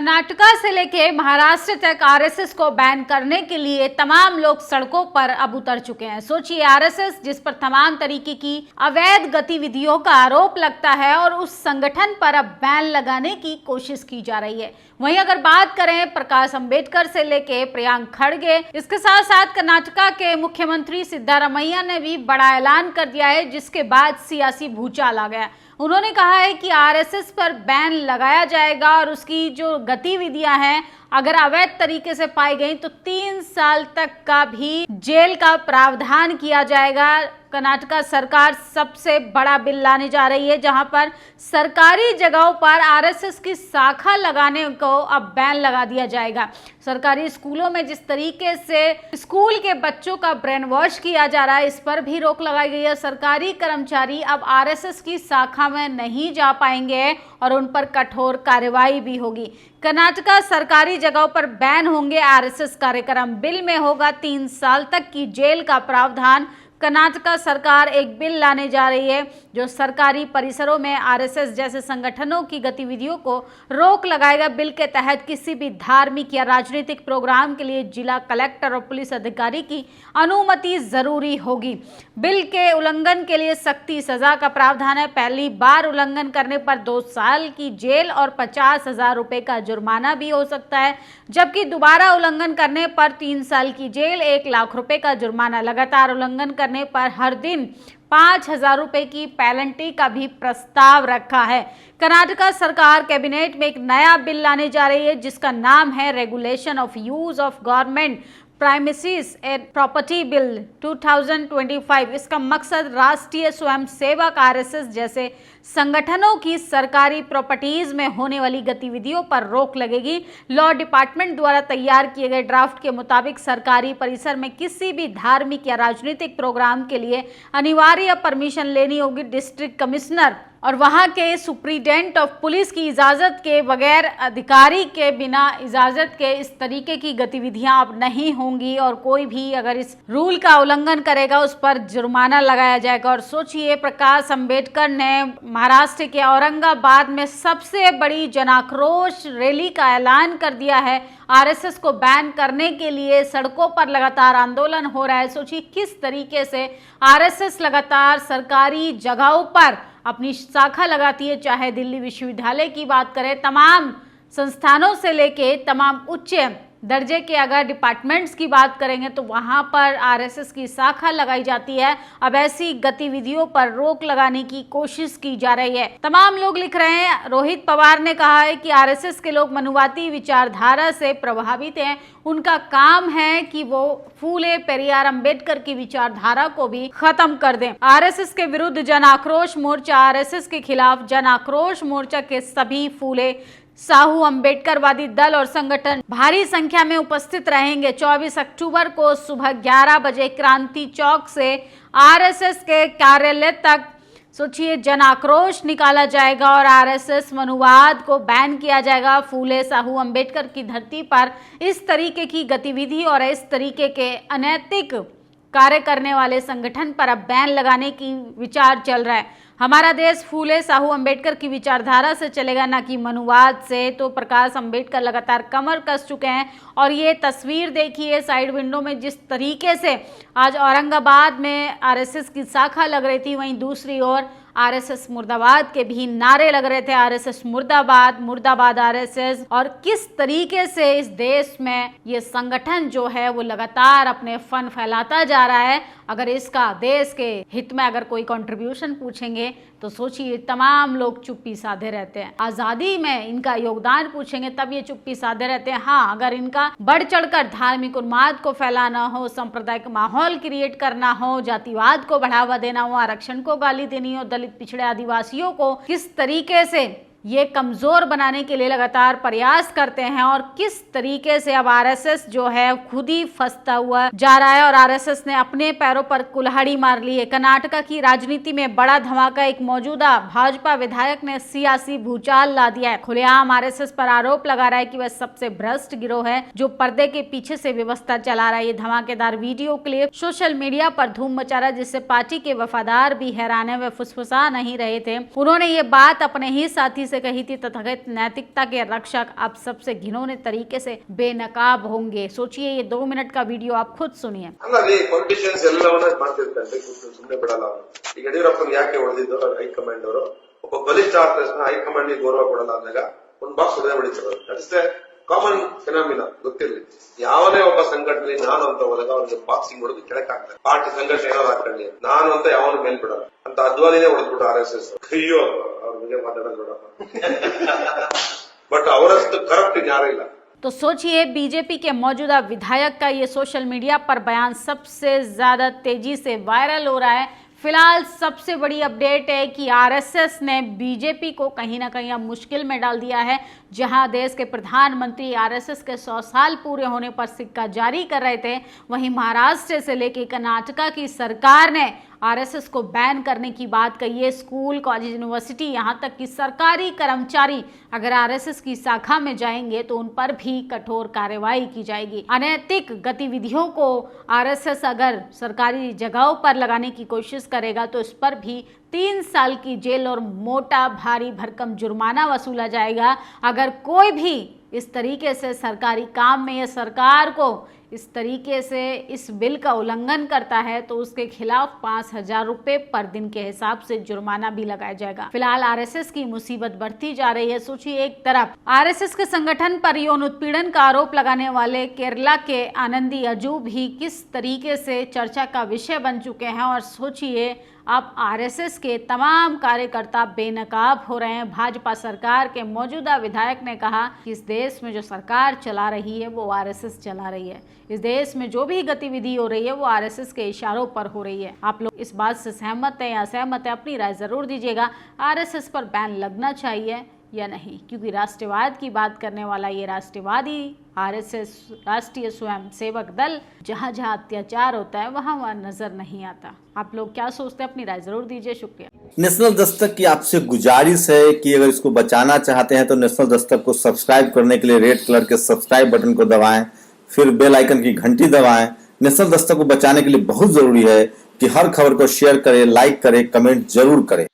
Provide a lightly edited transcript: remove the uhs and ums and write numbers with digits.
कर्नाटका से लेके महाराष्ट्र तक आरएसएस को बैन करने के लिए तमाम लोग सड़कों पर अब उतर चुके हैं। सोचिए, आरएसएस जिस पर तमाम तरीके की अवैध गतिविधियों का आरोप लगता है और उस संगठन पर अब बैन लगाने की कोशिश की जा रही है। वहीं अगर बात करें प्रकाश अंबेडकर से लेके प्रियंक खड़गे, इसके साथ साथ कर्नाटका के मुख्यमंत्री सिद्धारमैया ने भी बड़ा ऐलान कर दिया है, जिसके बाद सियासी भूचाल आ गया। उन्होंने कहा है कि आरएसएस पर बैन लगाया जाएगा और उसकी जो गतिविधियां हैं अगर अवैध तरीके से पाई गई तो 3 साल तक का भी जेल का प्रावधान किया जाएगा। कर्नाटका सरकार सबसे बड़ा बिल लाने जा रही है, जहां पर सरकारी जगहों पर आरएसएस की शाखा लगाने को अब बैन लगा दिया जाएगा। सरकारी स्कूलों में जिस तरीके से स्कूल के बच्चों का ब्रेन वॉश किया जा रहा है, इस पर भी रोक लगाई गई है। सरकारी कर्मचारी अब आरएसएस की शाखा में नहीं जा पाएंगे और उन पर कठोर कार्रवाई भी होगी। कर्नाटका सरकारी जगहों पर बैन होंगे आरएसएस कार्यक्रम। बिल में होगा 3 साल तक की जेल का प्रावधान। कर्नाटका सरकार एक बिल लाने जा रही है जो सरकारी परिसरों में आरएसएस जैसे संगठनों की गतिविधियों को रोक लगाएगा। बिल के तहत किसी भी धार्मिक या राजनीतिक प्रोग्राम के लिए जिला कलेक्टर और पुलिस अधिकारी की अनुमति जरूरी होगी। बिल के उल्लंघन के लिए सख्ती सजा का प्रावधान है। पहली बार उल्लंघन करने पर 2 साल की जेल और 50,000 रुपए का जुर्माना भी हो सकता है, जबकि दोबारा उल्लंघन करने पर 3 साल की जेल, 1 लाख रुपए का जुर्माना। लगातार उल्लंघन करने पर हर दिन 5,000 रुपए की पेनल्टी का भी प्रस्ताव रखा है। कर्नाटका सरकार कैबिनेट में एक नया बिल लाने जा रही है जिसका नाम है regulation of use of government premises and property bill 2025। इसका मकसद राष्ट्रीय स्वयंसेवक आरएसएस जैसे संगठनों की सरकारी प्रॉपर्टीज में होने वाली गतिविधियों पर रोक लगेगी। लॉ डिपार्टमेंट द्वारा तैयार किए गए ड्राफ्ट के मुताबिक सरकारी परिसर में किसी भी धार्मिक या राजनीतिक प्रोग्राम के लिए अनिवार्य परमिशन लेनी होगी। डिस्ट्रिक्ट कमिश्नर और वहां के सुप्रीडेंट ऑफ पुलिस की इजाजत के बगैर, अधिकारी के बिना इजाजत के इस तरीके की गतिविधियां अब नहीं होंगी और कोई भी अगर इस रूल का उल्लंघन करेगा उस पर जुर्माना लगाया जाएगा। और सोचिए, प्रकाश अंबेडकर ने महाराष्ट्र के औरंगाबाद में सबसे बड़ी जनाक्रोश रैली का ऐलान कर दिया है। आरएसएस को बैन करने के लिए सड़कों पर लगातार आंदोलन हो रहा है। सोचिए किस तरीके से आरएसएस लगातार सरकारी जगहों पर अपनी शाखा लगाती है। चाहे दिल्ली विश्वविद्यालय की बात करें, तमाम संस्थानों से लेके तमाम उच्च दर्जे के अगर डिपार्टमेंट्स की बात करेंगे तो वहां पर आरएसएस की शाखा लगाई जाती है। अब ऐसी गतिविधियों पर रोक लगाने की कोशिश की जा रही है। तमाम लोग लिख रहे हैं, रोहित पवार ने कहा है कि आरएसएस के लोग मनुवादी विचारधारा से प्रभावित हैं। उनका काम है कि वो फूले पेरियार अंबेडकर की विचारधारा को भी खत्म कर दें। आरएसएस के विरुद्ध जन आक्रोश मोर्चा, आरएसएस के खिलाफ जन आक्रोश मोर्चा के सभी फूले साहू अंबेडकरवादी दल और संगठन भारी संख्या में उपस्थित रहेंगे। 24 अक्टूबर को सुबह 11 बजे क्रांति चौक से आरएसएस के कार्यालय तक सोचिए जन आक्रोश निकाला जाएगा और आरएसएस मनुवाद को बैन किया जाएगा। फूले साहू अंबेडकर की धरती पर इस तरीके की गतिविधि और इस तरीके के अनैतिक कार्य करने वाले संगठन पर अब बैन लगाने की विचार चल रहा है। हमारा देश फूले साहू अंबेडकर की विचारधारा से चलेगा, ना कि मनुवाद से। तो प्रकाश अंबेडकर लगातार कमर कस चुके हैं और ये तस्वीर देखिए साइड विंडो में, जिस तरीके से आज औरंगाबाद में आरएसएस की शाखा लग रही थी, वहीं दूसरी ओर आरएसएस मुर्दाबाद के भी नारे लग रहे थे। आरएसएस मुर्दाबाद, मुर्दाबाद आरएसएस। और किस तरीके से इस देश में ये संगठन जो है वो लगातार अपने फन फैलाता जा रहा है। अगर इसका देश के हित में अगर कोई कंट्रीब्यूशन पूछेंगे तो सोचिए तमाम लोग चुप्पी साधे रहते हैं। आजादी में इनका योगदान पूछेंगे तब ये चुप्पी साधे रहते हैं। हाँ, अगर इनका बढ़ चढ़कर धार्मिक उन्माद को फैलाना हो, सांप्रदायिक माहौल क्रिएट करना हो, जातिवाद को बढ़ावा देना हो, आरक्षण को गाली देनी हो, दलित पिछड़े आदिवासियों को किस तरीके से ये कमजोर बनाने के लिए लगातार प्रयास करते हैं और किस तरीके से अब आरएसएस जो है खुद ही फंसता हुआ जा रहा है और आरएसएस ने अपने पैरों पर कुल्हाड़ी मार ली है। कर्नाटका की राजनीति में बड़ा धमाका, एक मौजूदा भाजपा विधायक ने सियासी भूचाल ला दिया है। खुलेआम आरएसएस पर आरोप लगा रहा है कि वह सबसे भ्रष्ट गिरोह है जो पर्दे के पीछे से व्यवस्था चला रहा है। ये धमाकेदार वीडियो क्लिप सोशल मीडिया पर धूम मचा रहा है, जिससे पार्टी के वफादार भी हैरान है। वे फुसफुसा नहीं रहे थे। उन्होंने ये बात अपने ही साथी से कही थी, तथाकथित नैतिकता के रक्षक अब सबसे घिनौने तरीके से बेनकाब होंगे। सोचिए, ये 2 मिनट का वीडियो आप खुद सुनिए। पॉलिटिशियंस ಎಲ್ಲವನ್ನ ಮಾಡ್ತಿರ್ತಾರೆ, ಸುಮ್ಮನೆ ಬಿಡಲ್ಲ ಅವರು। ಈಗ ಯಡಿಯೂರಪ್ಪನ ಯಾಕೆ ಹೊಡೆದಿದ್ದು ಹೈಕಮಾಂಡ್ ಅವರು? ಒಬ್ಬ ಬಲಿಷ್ಠ ಆದ ತಕ್ಷಣ ಹೈಕಮಾಂಡ್ ಗೌರವ ಕೊಡಲ್ಲ ಅಂದಾಗ ಒಂದು ಬಾಕ್ಸ್ ಹೊಡೆದೇ ಹೊಡಿತಾರೆ। ದಟ್ ಇಸ್ ಕಾಮನ್ ಫಿನಾಮಿನಾ, ಗೊತ್ತಿರಲಿ। ಯಾವನೇ ಒಬ್ಬ ಸಂಘಟನೆ ನಾನು ಅಂತ ಹೋದಾಗ ಅವ್ರಿಗೆ ಬಾಕ್ಸಿಂಗ್ ಹೊಡೆದು ಕೆಳಕ್ ಹಾಕ್ತಾರೆ। ಪಾರ್ಟಿ ಸಂಘಟನೆ ಏನಾದ್ರು ಹಾಕೊಳ್ಳಿ, ನಾನು ಅಂತ ಯಾವನು ಮೇಲ್ ಬಿಡಲ್ಲ ಅಂತ ಅದ್ವಾನಿನೇ ಹೊಡೆದ್ಬಿಟ್ಟು RSS ಅಯ್ಯೋ ಅವ್ರ ಬಗ್ಗೆ ಮಾತಾಡೋದು ನೋಡಪ್ಪ। ಬಟ್ ಅವರಷ್ಟು ಕರಪ್ಟ್ ಯಾರೂ ಇಲ್ಲ। तो सोचिए, बीजेपी के मौजूदा विधायक का ये सोशल मीडिया पर बयान सबसे ज्यादा तेजी से वायरल हो रहा है। फिलहाल सबसे बड़ी अपडेट है कि आरएसएस ने बीजेपी को कहीं ना कहीं अब मुश्किल में डाल दिया है। जहां देश के प्रधानमंत्री आरएसएस के 100 साल पूरे होने पर सिक्का जारी कर रहे थे, वहीं महाराष्ट्र से लेकर कर्नाटका की सरकार ने आरएसएस को बैन करने की बात कही है। स्कूल, कॉलेज, यूनिवर्सिटी, यहां तक कि सरकारी कर्मचारी अगर आरएसएस की शाखा में जाएंगे तो उन पर भी कठोर कार्रवाई की जाएगी। अनैतिक गतिविधियों को आरएसएस अगर सरकारी जगहों पर लगाने की कोशिश करेगा तो इस पर भी 3 साल की जेल और मोटा भारी भरकम जुर्माना वसूला जाएगा। अगर कोई भी इस तरीके से सरकारी काम में या सरकार को इस तरीके से इस बिल का उल्लंघन करता है तो उसके खिलाफ 5,000 रुपए पर दिन के हिसाब से जुर्माना भी लगाया जाएगा। फिलहाल आरएसएस की मुसीबत बढ़ती जा रही है। सोचिए, एक तरफ आरएसएस के संगठन पर यौन उत्पीड़न का आरोप लगाने वाले केरला के आनंदी अजू भी किस तरीके से चर्चा का विषय बन चुके हैं, और सोचिए अब आरएसएस के तमाम कार्यकर्ता बेनकाब हो रहे हैं। भाजपा सरकार के मौजूदा विधायक ने कहा कि इस देश में जो सरकार चला रही है वो आरएसएस चला रही है। इस देश में जो भी गतिविधि हो रही है वो आरएसएस के इशारों पर हो रही है। आप लोग इस बात से सहमत है या असहमत है? अपनी राय जरूर दीजिएगा। आरएसएस पर बैन लगना चाहिए या नहीं, क्योंकि राष्ट्रवाद की बात करने वाला ये राष्ट्रवादी आरएसएस, राष्ट्रीय स्वयं सेवक दल, जहाँ जहाँ अत्याचार होता है वहाँ वहाँ नजर नहीं आता। आप लोग क्या सोचते हैं? अपनी राय जरूर दीजिए। शुक्रिया। नेशनल दस्तक की आपसे गुजारिश है कि अगर इसको बचाना चाहते हैं तो नेशनल दस्तक को सब्सक्राइब करने के लिए रेड कलर के सब्सक्राइब बटन को दबाएं, फिर बेल आइकन की घंटी दबाएं। नेशनल दस्तक को बचाने के लिए बहुत जरूरी है कि हर खबर को शेयर करें, लाइक करें, कमेंट जरूर करें।